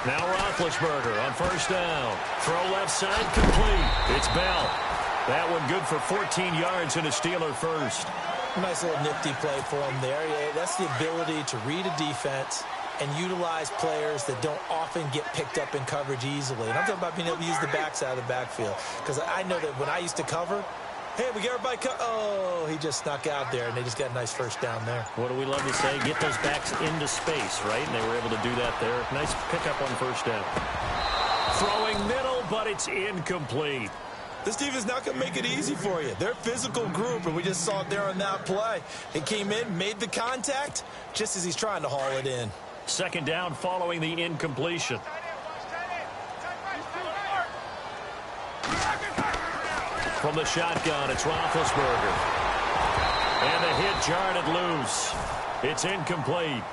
Now Roethlisberger on first down. Throw left side complete. It's Bell. That one good for 14 yards and a Steeler first. Nice little nifty play for him there. Yeah, that's the ability to read a defense and utilize players that don't often get picked up in coverage easily. And I'm talking about being able to use the backside of the backfield. Because I know that when I used to cover, hey, we get everybody oh, he just snuck out there, and they just got a nice first down there. What do we love to say? Get those backs into space, right? And they were able to do that there. Nice pickup on first down. Throwing middle, but it's incomplete. This defense not going to make it easy for you. They're a physical group, and we just saw it there on that play. It came in, made the contact, just as he's trying to haul it in. Second down following the incompletion. From the shotgun, it's Roethlisberger. And the hit jarred it loose. It's incomplete.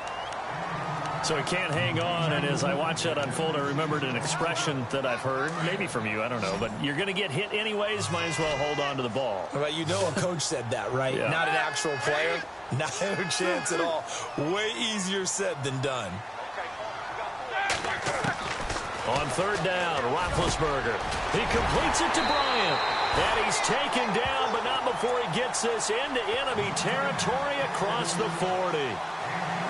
So he can't hang on, and as I watch that unfold, I remembered an expression that I've heard, maybe from you, I don't know, but you're going to get hit anyways, might as well hold on to the ball. Right, you know a coach said that, right? Yeah. Not an actual player. Not a chance at all. Way easier said than done. On third down, Roethlisberger. He completes it to Bryant. And he's taken down, but not before he gets this into enemy territory across the 40.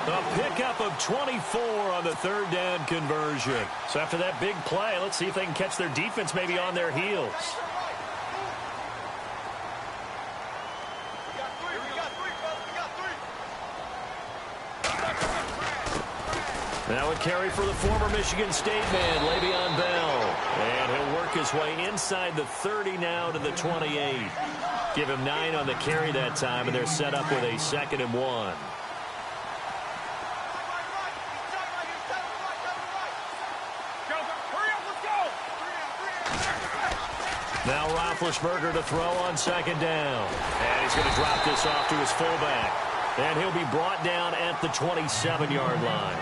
A pickup of 24 on the third down conversion. So after that big play, let's see if they can catch their defense maybe on their heels. Now a carry for the former Michigan State man, Le'Veon Bell. And he'll work his way inside the 30 now to the 28. Give him 9 on the carry that time, and they're set up with a 2nd and 1. Now Roethlisberger to throw on second down. And he's going to drop this off to his fullback. And he'll be brought down at the 27-yard line.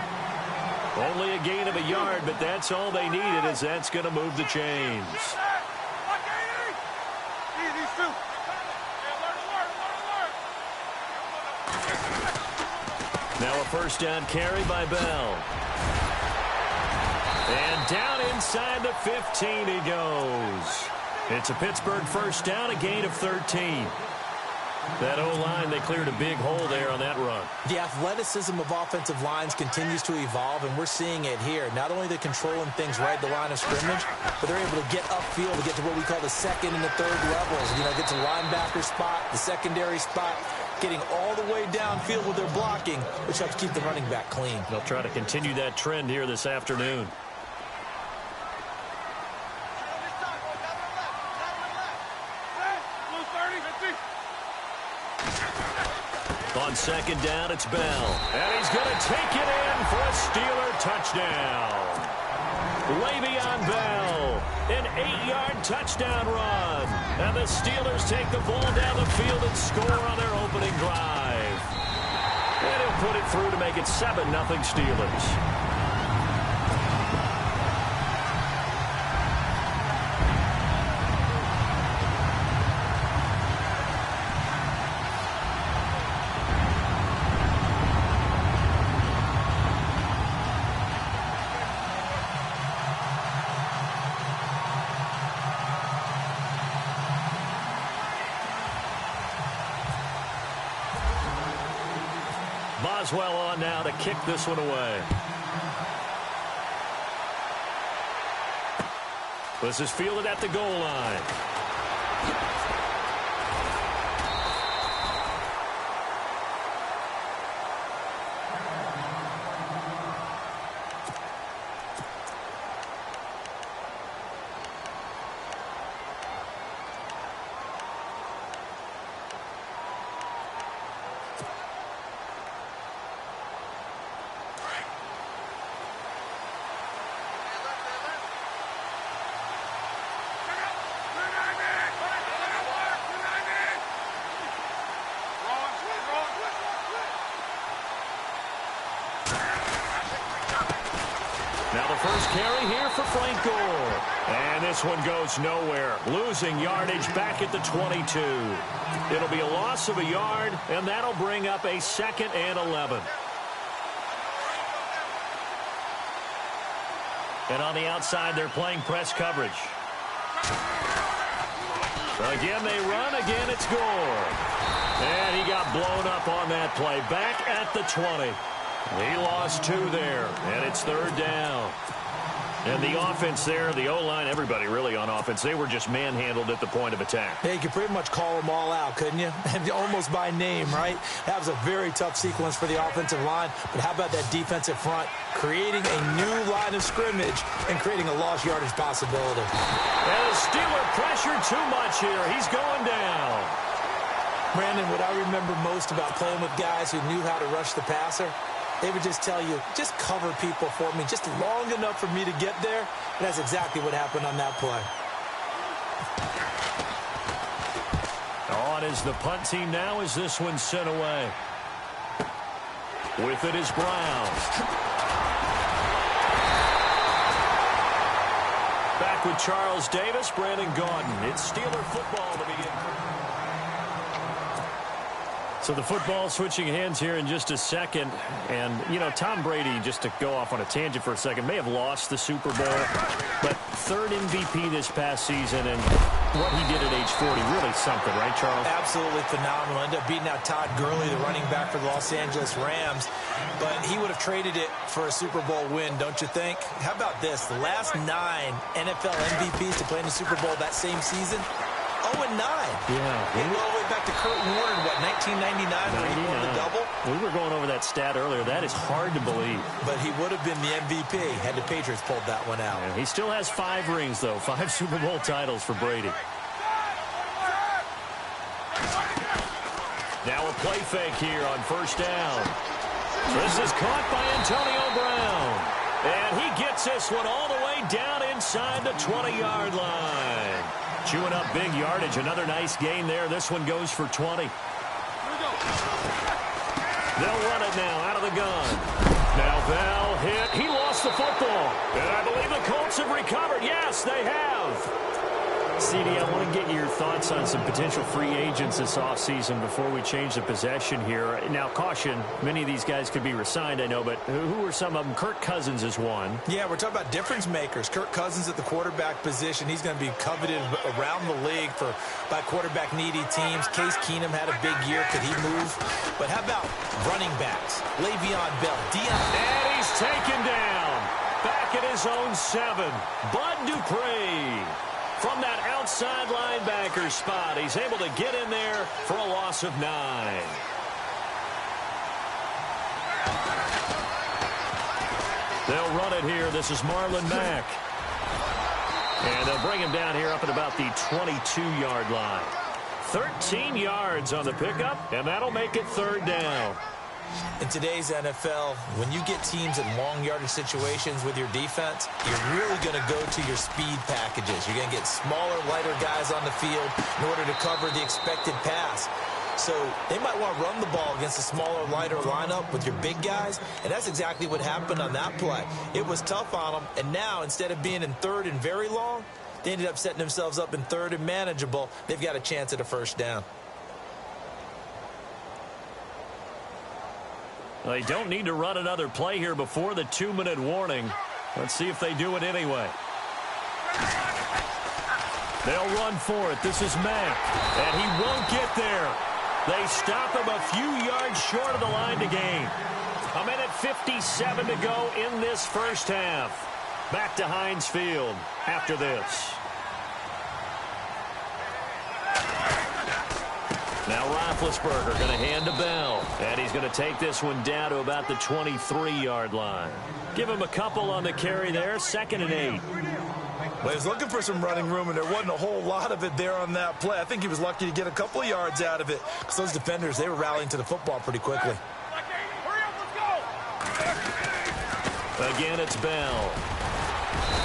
Only a gain of a yard, but that's all they needed, as that's going to move the chains. Now a first down carry by Bell. And down inside the 15 he goes. It's a Pittsburgh first down, a gain of 13. That O-line, they cleared a big hole there on that run. The athleticism of offensive lines continues to evolve, and we're seeing it here. Not only are they controlling things right at the line of scrimmage, but they're able to get upfield to get to what we call the second and the third levels. You know, get to linebacker spot, the secondary spot, getting all the way downfield with their blocking, which helps keep the running back clean. They'll try to continue that trend here this afternoon. On second down, it's Bell. And he's going to take it in for a Steeler touchdown. Le'Veon Bell, an 8-yard touchdown run. And the Steelers take the ball down the field and score on their opening drive. And he'll put it through to make it 7-0 Steelers. Boswell on now to kick this one away. This is fielded at the goal line. First carry here for Frank Gore. And this one goes nowhere. Losing yardage back at the 22. It'll be a loss of a yard, and that'll bring up a 2nd and 11. And on the outside, they're playing press coverage. Again, they run. Again, it's Gore. And he got blown up on that play. Back at the 20. He lost 2 there, and it's 3rd down. And the offense there, the O-line, everybody really on offense, they were just manhandled at the point of attack. Yeah, you could pretty much call them all out, couldn't you? Almost by name, right? That was a very tough sequence for the offensive line. But how about that defensive front creating a new line of scrimmage and creating a lost yardage possibility? And the Steeler pressure too much here. He's going down. Brandon, what I remember most about playing with guys who knew how to rush the passer, they would just tell you, just cover people for me, just long enough for me to get there. And that's exactly what happened on that play. On is the punt team now as this one's sent away. With it is Brown. Back with Charles Davis, Brandon Gaudin. It's Steeler football to begin. So the football switching hands here in just a second. And, you know, Tom Brady, just to go off on a tangent for a second, may have lost the Super Bowl, but 3rd MVP this past season, and what he did at age 40, really something, right, Charles? Absolutely phenomenal. Ended up beating out Todd Gurley, the running back for the Los Angeles Rams, but he would have traded it for a Super Bowl win, don't you think? How about this? The last 9 NFL MVPs to play in the Super Bowl that same season, 0-9. Yeah. He go all the way back to Kurt Warner, what, 1999 when he won the double? We were going over that stat earlier. That is hard to believe. But he would have been the MVP had the Patriots pulled that one out. Yeah, he still has 5 rings, though. 5 Super Bowl titles for Brady. Now a play fake here on 1st down. This is caught by Antonio Brown. And he gets this one all the way down inside the 20-yard line. Chewing up big yardage. Another nice gain there. This one goes for 20. They'll run it now out of the gun. Now Bell hit. He lost the football. And I believe the Colts have recovered. Yes, they have. CD, I want to get your thoughts on some potential free agents this offseason before we change the possession here. Now, caution, many of these guys could be re-signed, I know, but who are some of them? Kirk Cousins is one. Yeah, we're talking about difference makers. Kirk Cousins at the quarterback position. He's going to be coveted around the league by quarterback-needy teams. Case Keenum had a big year. Could he move? But how about running backs? Le'Veon Bell, And he's taken down. Back at his own 7. Bud Dupree. From that outside linebacker spot, he's able to get in there for a loss of 9. They'll run it here. This is Marlon Mack. And they'll bring him down here up at about the 22-yard line. 13 yards on the pickup, and that'll make it 3rd down. In today's NFL, when you get teams in long yardage situations with your defense, you're really going to go to your speed packages. You're going to get smaller, lighter guys on the field in order to cover the expected pass. So they might want to run the ball against a smaller, lighter lineup with your big guys, and that's exactly what happened on that play. It was tough on them, and now instead of being in 3rd and very long, they ended up setting themselves up in 3rd and manageable. They've got a chance at a 1st down. They don't need to run another play here before the 2-minute warning. Let's see if they do it anyway. They'll run for it. This is Mack. And he won't get there. They stop him a few yards short of the line to gain. 1:57 to go in this 1st half. Back to Heinz Field after this. Now Roethlisberger going to hand to Bell. And he's going to take this one down to about the 23-yard line. Give him a couple on the carry there. 2nd and 8. Well, he was looking for some running room, and there wasn't a whole lot of it there on that play. I think he was lucky to get a couple of yards out of it because those defenders, they were rallying to the football pretty quickly. Again, it's Bell.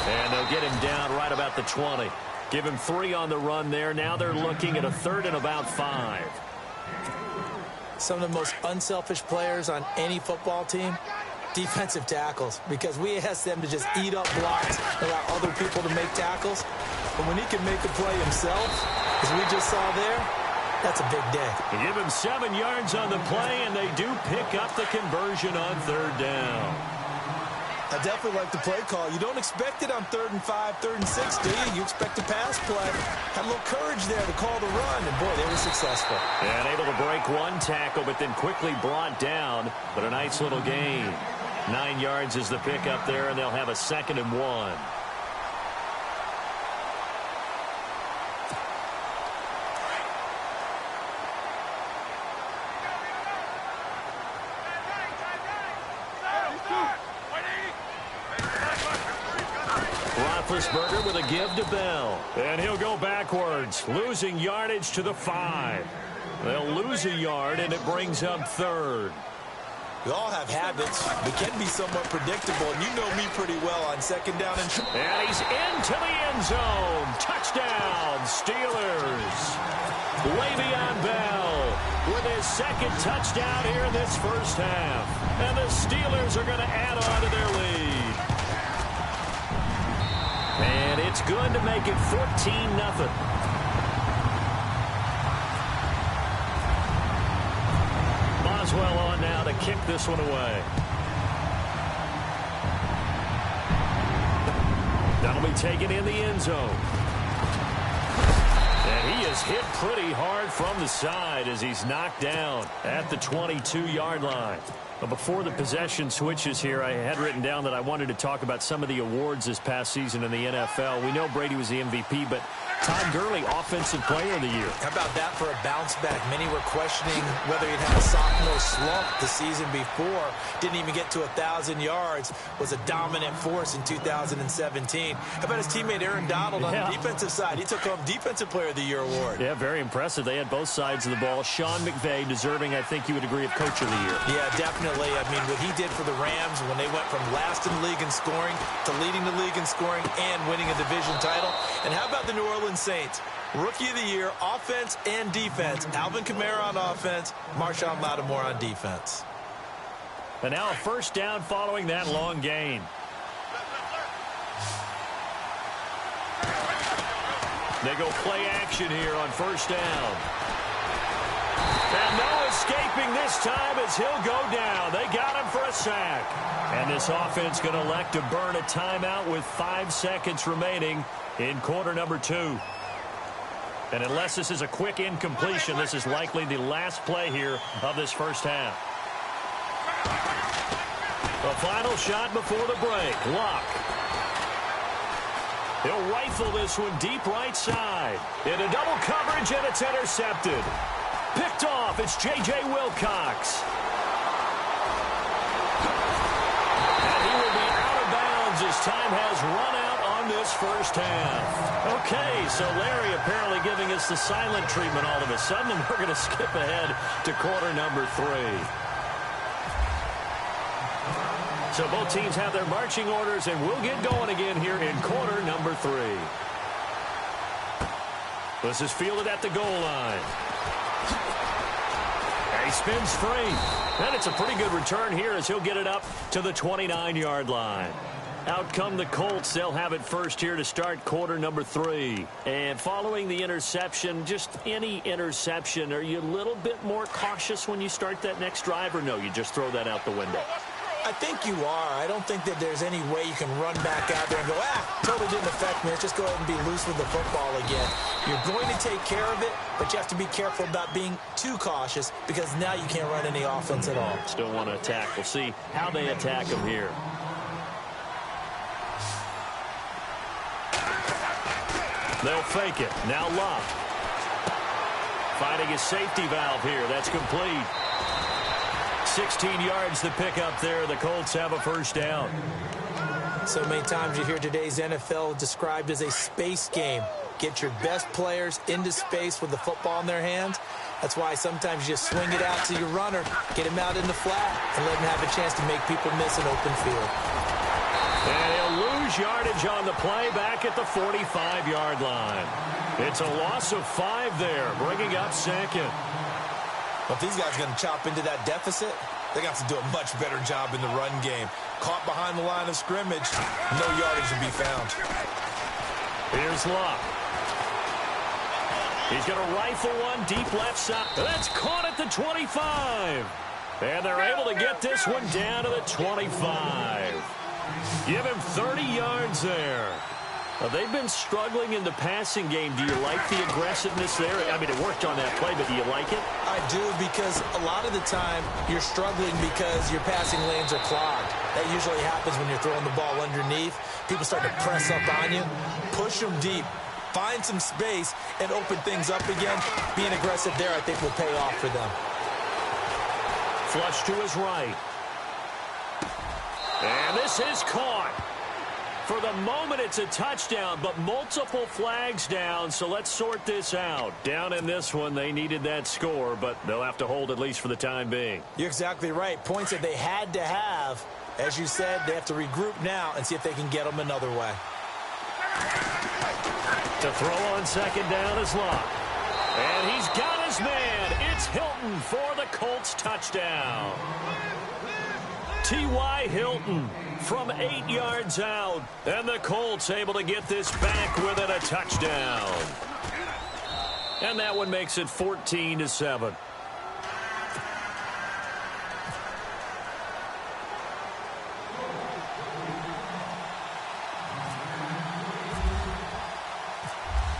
And they'll get him down right about the 20. Give him 3 on the run there. Now they're looking at a 3rd and about 5. Some of the most unselfish players on any football team, defensive tackles, because we ask them to just eat up blocks, allow other people to make tackles. But when he can make a play himself, as we just saw there, that's a big day. They give him 7 yards on the play, and they do pick up the conversion on 3rd down. I definitely like the play call. You don't expect it on 3rd and 5, 3rd and 6, do you? You expect a pass play. Had a little courage there to call the run, and boy, they were successful. And able to break one tackle, but then quickly brought down. But a nice little gain. 9 yards is the pickup there, and they'll have a 2nd and 1. Roethlisberger with a give to Bell. And he'll go backwards, losing yardage to the 5. They'll lose a yard, and it brings up 3rd. We all have habits. We can be somewhat predictable, and you know me pretty well on 2nd down. And he's into the end zone. Touchdown, Steelers. Le'Veon Bell with his 2nd touchdown here in this first half. And the Steelers are going to add on to their lead. And it's good to make it 14-0. Boswell on now to kick this one away. That'll be taken in the end zone. And he is hit pretty hard from the side as he's knocked down at the 22-yard line. But before the possession switches here, I had written down that I wanted to talk about some of the awards this past season in the NFL. We know Brady was the MVP, but Todd Gurley, Offensive Player of the Year. How about that for a bounce back? Many were questioning whether he'd had a sophomore slump the season before. Didn't even get to 1,000 yards. Was a dominant force in 2017. How about his teammate Aaron Donald on the defensive side? He took home Defensive Player of the Year award. Yeah, very impressive. They had both sides of the ball. Sean McVay deserving, I think you would agree, of Coach of the Year. Yeah, definitely. I mean, what he did for the Rams when they went from last in the league in scoring to leading the league in scoring and winning a division title. And how about the New Orleans Saints? Rookie of the Year, offense and defense. Alvin Kamara on offense, Marshawn Lattimore on defense. And now a first down following that long gain. They go play action here on first down. And no escaping this time as he'll go down. They got him for a sack. And this offense going to elect to burn a timeout with 5 seconds remaining in quarter number 2. And unless this is a quick incompletion, this is likely the last play here of this first half. The final shot before the break. Luck. He'll rifle this one deep right side. Into double coverage, and it's intercepted. Picked off. It's J.J. Wilcox. And he will be out of bounds as time has run out on this first half. Okay, so Larry apparently giving us the silent treatment all of a sudden, and we're going to skip ahead to quarter number 3. So both teams have their marching orders, and we'll get going again here in quarter number 3. This is fielded at the goal line. He spins free. And it's a pretty good return here as he'll get it up to the 29-yard line. Out come the Colts. They'll have it first here to start quarter number 3. And following the interception, just any interception, are you a little bit more cautious when you start that next drive, or no, you just throw that out the window? I think you are. I don't think that there's any way you can run back out there and go, totally didn't affect me. Let's just go ahead and be loose with the football again. You're going to take care of it, but you have to be careful about being too cautious because now you can't run any offense at all. Still want to attack. We'll see how they attack him here. They'll fake it. Now Luck. Finding his safety valve here. That's complete. 16 yards to pick up there. The Colts have a first down. So many times you hear today's NFL described as a space game. Get your best players into space with the football in their hands. That's why sometimes you just swing it out to your runner, get him out in the flat, and let him have a chance to make people miss an open field. And he'll lose yardage on the play back at the 45-yard line. It's a loss of 5 there, bringing up second. Well, if these guys are going to chop into that deficit, they got to do a much better job in the run game. Caught behind the line of scrimmage, no yardage to be found. Here's Luck. He's going to rifle one deep left side. That's caught at the 25. And they're able to get this one down to the 25. Give him 30 yards there. They've been struggling in the passing game. Do you like the aggressiveness there? I mean, it worked on that play, but do you like it? I do, because a lot of the time you're struggling because your passing lanes are clogged. That usually happens when you're throwing the ball underneath. People start to press up on you. Push them deep. Find some space and open things up again. Being aggressive there, I think, will pay off for them. Flush to his right. And this is caught. For the moment, it's a touchdown, but multiple flags down, so let's sort this out. Down in this one, they needed that score, but they'll have to hold at least for the time being. You're exactly right. Points that they had to have. As you said, they have to regroup now and see if they can get them another way. To throw on second down is Locke. And he's got his man. It's Hilton for the Colts touchdown. T.Y. Hilton from 8 yards out. And the Colts able to get this back within a touchdown. And that one makes it 14-7.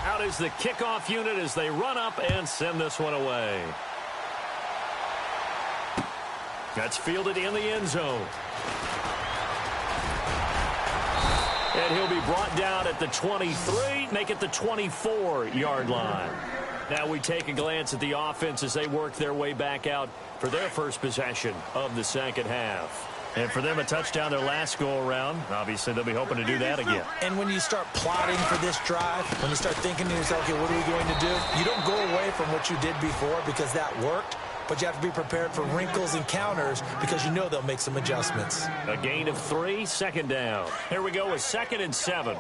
Out is the kickoff unit as they run up and send this one away. That's fielded in the end zone. And he'll be brought down at the 23, make it the 24-yard line. Now we take a glance at the offense as they work their way back out for their first possession of the second half. And for them, a touchdown their last go-around. Obviously, they'll be hoping to do that again. And when you start plotting for this drive, when you start thinking to yourself, okay, what are we going to do? You don't go away from what you did before because that worked. But you have to be prepared for wrinkles and counters because you know they'll make some adjustments. A gain of 3, second down. Here we go with 2nd and 7.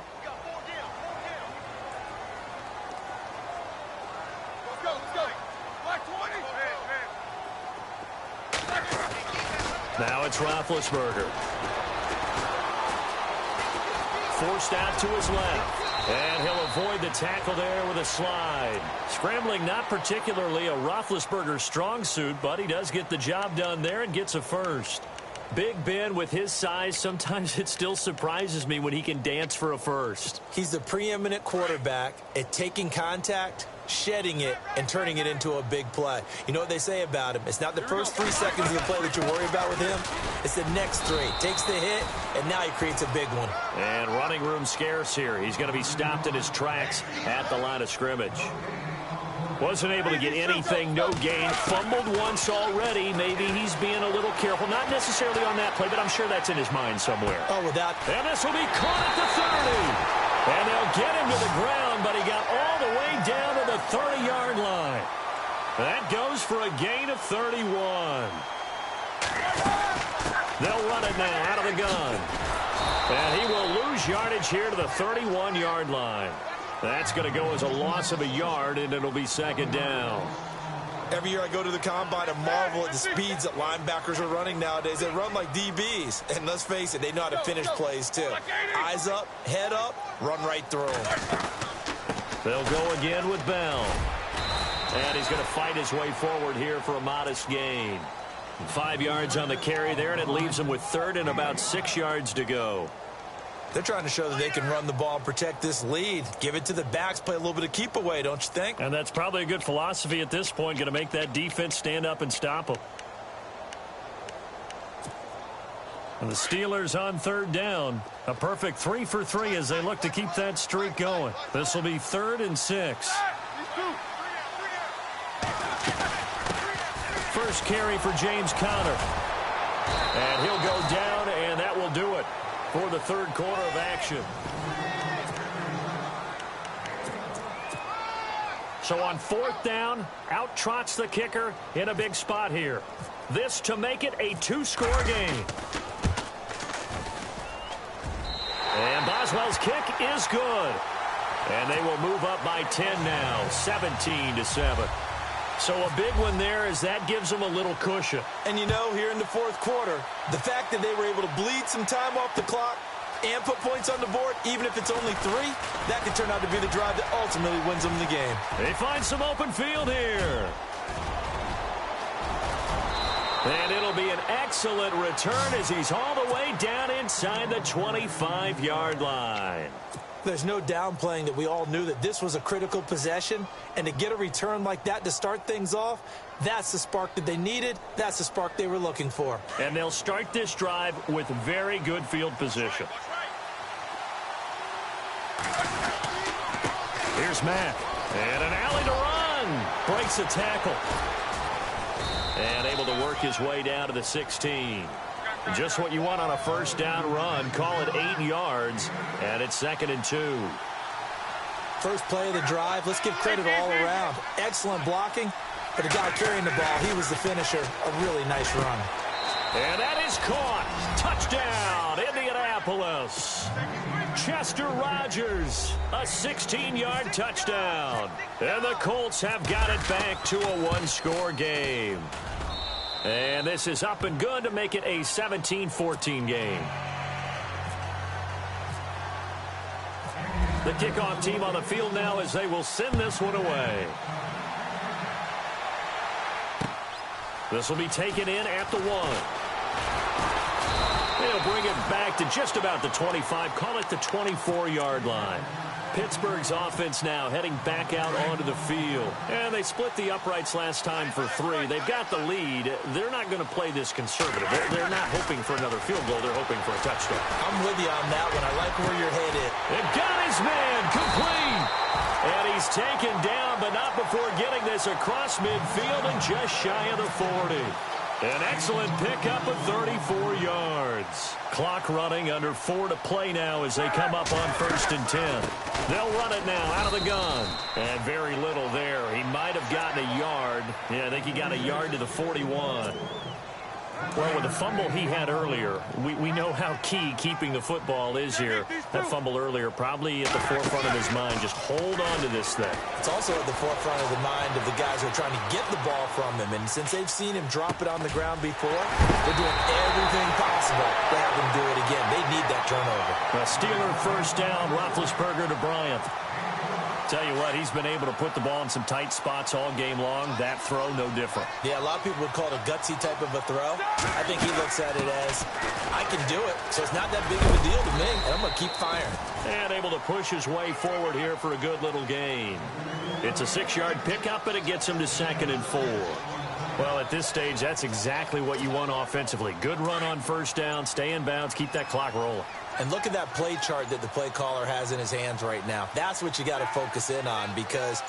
Now it's Roethlisberger. Forced out to his left. And he'll avoid the tackle there with a slide. Scrambling not particularly a Roethlisberger strong suit, but he does get the job done there and gets a first. Big Ben, with his size, sometimes it still surprises me when he can dance for a first. He's the preeminent quarterback at taking contact, shedding it, and turning it into a big play. You know what they say about him? It's not the first 3 seconds of the play that you worry about with him. It's the next 3. Takes the hit, and now he creates a big one. And running room scarce here. He's going to be stopped in his tracks at the line of scrimmage. Wasn't able to get anything, no gain. Fumbled once already. Maybe he's being a little careful. Not necessarily on that play, but I'm sure that's in his mind somewhere. Oh, without. And this will be caught at the 30. And they'll get him to the ground, but he got all the way down to the 30-yard line. That goes for a gain of 31. They'll run it now out of the gun. And he will lose yardage here to the 31-yard line. That's going to go as a loss of a yard, and it'll be second down. Every year I go to the combine and marvel at the speeds that linebackers are running nowadays. They run like DBs. And let's face it, they know how to finish plays too. Eyes up, head up, run right through them. They'll go again with Bell. And he's going to fight his way forward here for a modest gain. 5 yards on the carry there, and it leaves him with 3rd and about 6 yards to go. They're trying to show that they can run the ball and protect this lead. Give it to the backs, play a little bit of keep away, don't you think? And that's probably a good philosophy at this point, going to make that defense stand up and stop them. And the Steelers on 3rd down. A perfect 3 for 3 as they look to keep that streak going. This will be 3rd and 6. First carry for James Conner. And he'll go down, and that will do it for the 3rd quarter of action. So on 4th down, out trots the kicker in a big spot here. This to make it a 2-score game. And Boswell's kick is good. And they will move up by 10 now, 17-7. So a big one there as that gives them a little cushion. And you know, here in the 4th quarter, the fact that they were able to bleed some time off the clock and put points on the board, even if it's only 3, that could turn out to be the drive that ultimately wins them the game. They find some open field here. And it'll be an excellent return as he's all the way down inside the 25-yard line. There's no downplaying that we all knew that this was a critical possession, and to get a return like that to start things off, that's the spark that they needed. That's the spark they were looking for. And they'll start this drive with very good field position. Here's Mack. And an alley to run. Breaks a tackle. And able to work his way down to the 16. Just what you want on a first down run. Call it 8 yards. And it's 2nd and 2. First play of the drive. Let's give credit all around. Excellent blocking. But the guy carrying the ball, he was the finisher. A really nice run. And that is caught. Touchdown, Indianapolis. Chester Rogers, a 16-yard touchdown. And the Colts have got it back to a one-score game. And this is up and good to make it a 17-14 game. The kickoff team on the field now as they will send this one away. This will be taken in at the 1. They'll bring it back to just about the 25. Call it the 24-yard line. Pittsburgh's offense now heading back out onto the field. And they split the uprights last time for 3. They've got the lead. They're not going to play this conservative. They're not hoping for another field goal. They're hoping for a touchdown. I'm with you on that one. I like where you're headed. And got his man complete. And he's taken down, but not before getting this across midfield and just shy of the 40. An excellent pickup of 34 yards. Clock running, under 4 to play now as they come up on 1st and 10. They'll run it now out of the gun. And very little there. He might have gotten a yard. Yeah, I think he got a yard to the 41. Well, with the fumble he had earlier, we know how key keeping the football is here. That fumble earlier probably at the forefront of his mind. Just hold on to this thing. It's also at the forefront of the mind of the guys who are trying to get the ball from him. And since they've seen him drop it on the ground before, they're doing everything possible to have him do it again. They need that turnover. A Steeler first down, Roethlisberger to Bryant. Tell you what, he's been able to put the ball in some tight spots all game long. That throw, no different. Yeah, a lot of people would call it a gutsy type of a throw. I think he looks at it as, I can do it, so it's not that big of a deal to me, and I'm going to keep firing. And able to push his way forward here for a good little gain. It's a 6-yard pickup, and it gets him to 2nd and 4. Well, at this stage, that's exactly what you want offensively. Good run on first down, stay in bounds, keep that clock rolling. And look at that play chart that the play caller has in his hands right now. That's what you got to focus in on because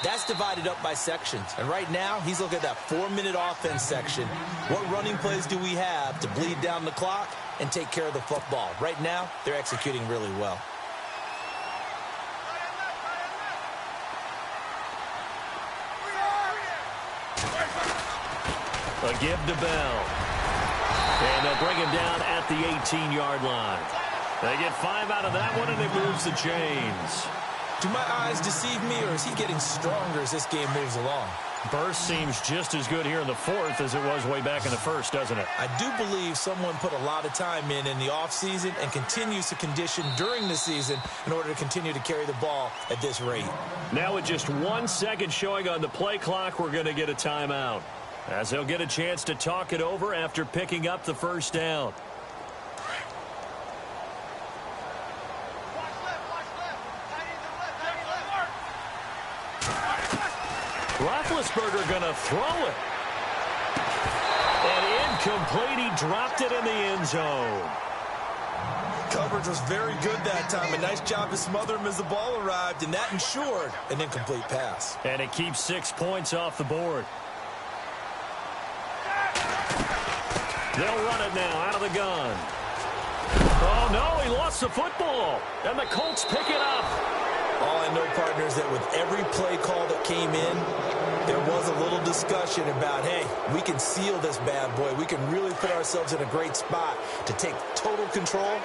that's divided up by sections. And right now, he's looking at that 4-minute offense section. What running plays do we have to bleed down the clock and take care of the football? Right now, they're executing really well. A give to Bell. And they'll bring him down at the 18-yard line. They get 5 out of that one, and it moves the chains. Do my eyes deceive me, or is he getting stronger as this game moves along? Burst seems just as good here in the 4th as it was way back in the 1st, doesn't it? I do believe someone put a lot of time in the offseason and continues to condition during the season in order to continue to carry the ball at this rate. Now with just 1 second showing on the play clock, we're going to get a timeout, as they'll get a chance to talk it over after picking up the first down. Roethlisberger going to throw it. And incomplete. He dropped it in the end zone. Coverage was very good that time. A nice job to smother him as the ball arrived, and that ensured an incomplete pass. And it keeps 6 points off the board. They'll run it now out of the gun. Oh, no, he lost the football. And the Colts pick it up. All I know, partner, is that with every play call that came in, there was a little discussion about, hey, we can seal this bad boy. We can really put ourselves in a great spot to take total control,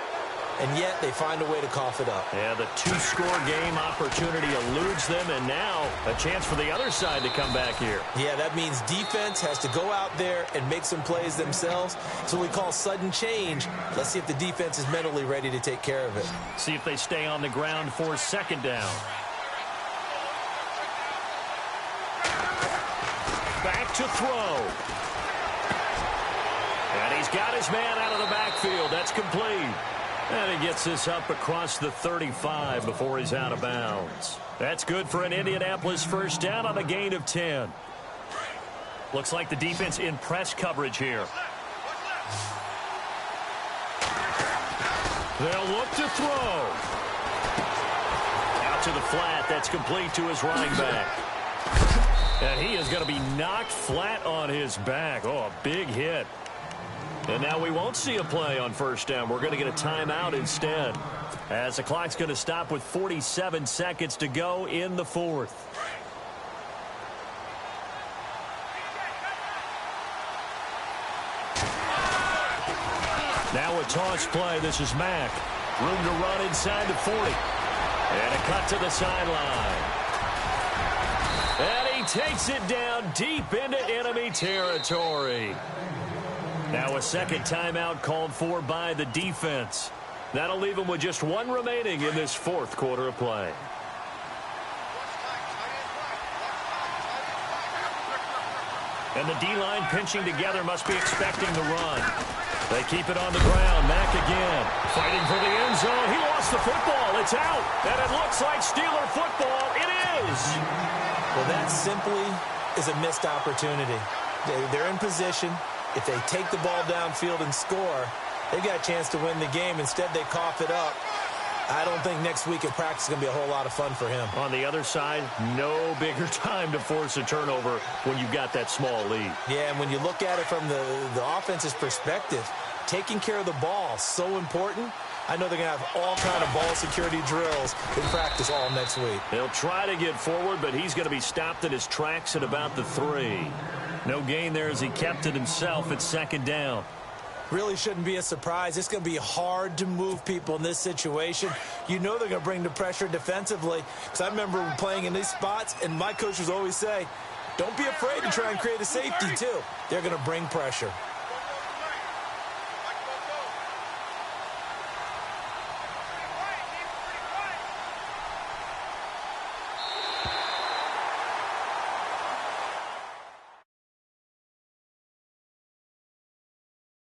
and yet they find a way to cough it up. Yeah, the 2-score game opportunity eludes them, and now a chance for the other side to come back here. Yeah, that means defense has to go out there and make some plays themselves. It's what we call sudden change. Let's see if the defense is mentally ready to take care of it. See if they stay on the ground for second down. Back to throw. He's got his man out of the backfield. That's complete. And he gets this up across the 35 before he's out of bounds. That's good for an Indianapolis first down on a gain of 10. Looks like the defense in press coverage here. They'll look to throw. Out to the flat. That's complete to his running back. And he is going to be knocked flat on his back. Oh, a big hit. And now we won't see a play on first down. We're going to get a timeout instead, as the clock's going to stop with 47 seconds to go in the fourth. Now a toss play. This is Mack. Room to run inside the 40. And a cut to the sideline. And he takes it down deep into enemy territory. Now a second timeout called for by the defense. That'll leave him with just one remaining in this fourth quarter of play. And the D-line pinching together must be expecting the run. They keep it on the ground. Mack again. Fighting for the end zone. He lost the football. It's out. And it looks like Steeler football. It is. Well, that simply is a missed opportunity. They're in position. If they take the ball downfield and score, they got a chance to win the game. Instead, they cough it up. I don't think next week at practice is going to be a whole lot of fun for him. On the other side, no bigger time to force a turnover when you've got that small lead. Yeah, and when you look at it from the offense's perspective, taking care of the ball is so important. I know they're going to have all kind of ball security drills in practice all next week. He'll try to get forward, but he's going to be stopped in his tracks at about the 3. No gain there as he kept it himself at second down. Really shouldn't be a surprise. It's going to be hard to move people in this situation. You know they're going to bring the pressure defensively. Because I remember playing in these spots, and my coaches always say, don't be afraid to try and create a safety, too. They're going to bring pressure.